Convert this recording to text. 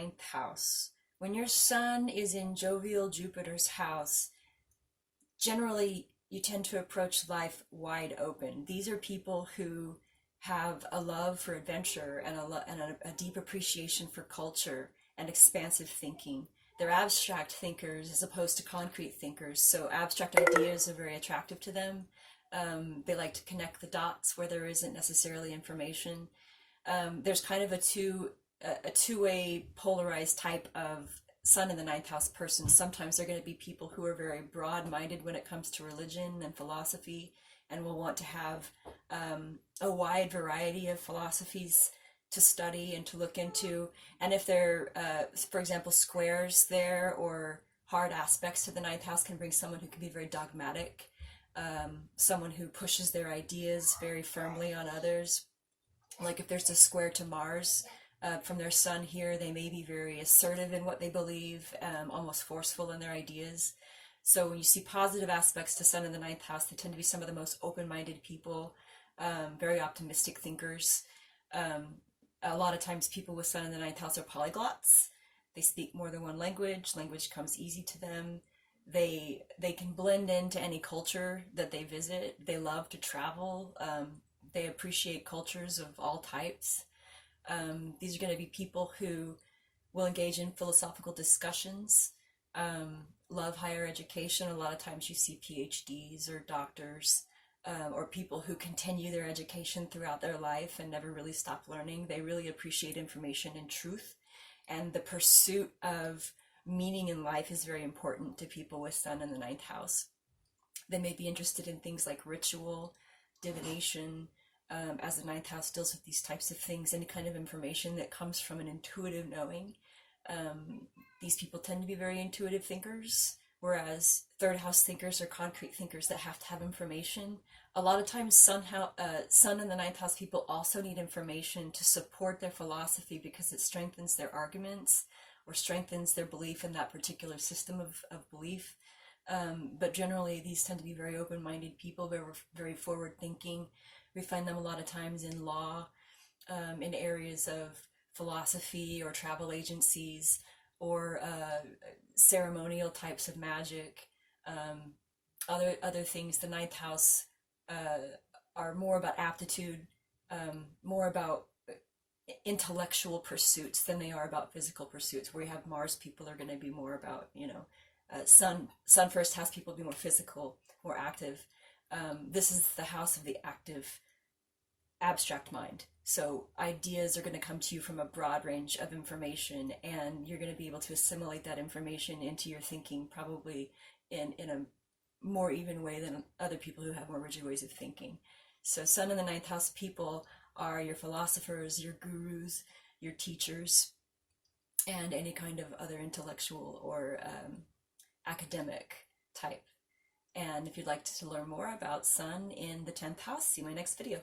ninth house. When your sun is in jovial Jupiter's house, generally you tend to approach life wide open. These are people who have a love for adventure and a deep appreciation for culture and expansive thinking. They're abstract thinkers as opposed to concrete thinkers, so abstract ideas are very attractive to them. They like to connect the dots where there isn't necessarily information. There's kind of a two-way polarized type of sun in the ninth house person. Sometimes they're going to be people who are very broad-minded when it comes to religion and philosophy, and will want to have a wide variety of philosophies to study and to look into. And if there, for example, squares there or hard aspects to the ninth house can bring someone who can be very dogmatic, someone who pushes their ideas very firmly on others. Like if there's a square to Mars from their sun here, they may be very assertive in what they believe, almost forceful in their ideas. So when you see positive aspects to sun in the ninth house, they tend to be some of the most open-minded people, very optimistic thinkers. A lot of times people with sun in the ninth house are polyglots. They speak more than one language. Language comes easy to them. They can blend into any culture that they visit. They love to travel. They appreciate cultures of all types. These are going to be people who will engage in philosophical discussions, love higher education. A lot of times you see PhDs or doctors, or people who continue their education throughout their life and never really stop learning. They really appreciate information and truth, and the pursuit of meaning in life is very important to people with sun in the ninth house. They may be interested in things like ritual, divination, as the ninth house deals with these types of things, any kind of information that comes from an intuitive knowing. These people tend to be very intuitive thinkers, whereas third house thinkers are concrete thinkers that have to have information. A lot of times sun in the ninth house people also need information to support their philosophy because it strengthens their arguments or strengthens their belief in that particular system of belief. But generally these tend to be very open-minded people, very, very forward-thinking. We find them a lot of times in law, in areas of philosophy or travel agencies, or ceremonial types of magic, other things. The ninth house are more about aptitude, more about intellectual pursuits than they are about physical pursuits. Where you have Mars people are going to be more about, sun first house people be more physical, more active. This is the house of the active, abstract mind. So ideas are going to come to you from a broad range of information, and you're going to be able to assimilate that information into your thinking probably in a more even way than other people who have more rigid ways of thinking. So sun in the ninth house people are your philosophers, your gurus, your teachers, and any kind of other intellectual or academic type. And if you'd like to learn more about sun in the 10th house, see my next video.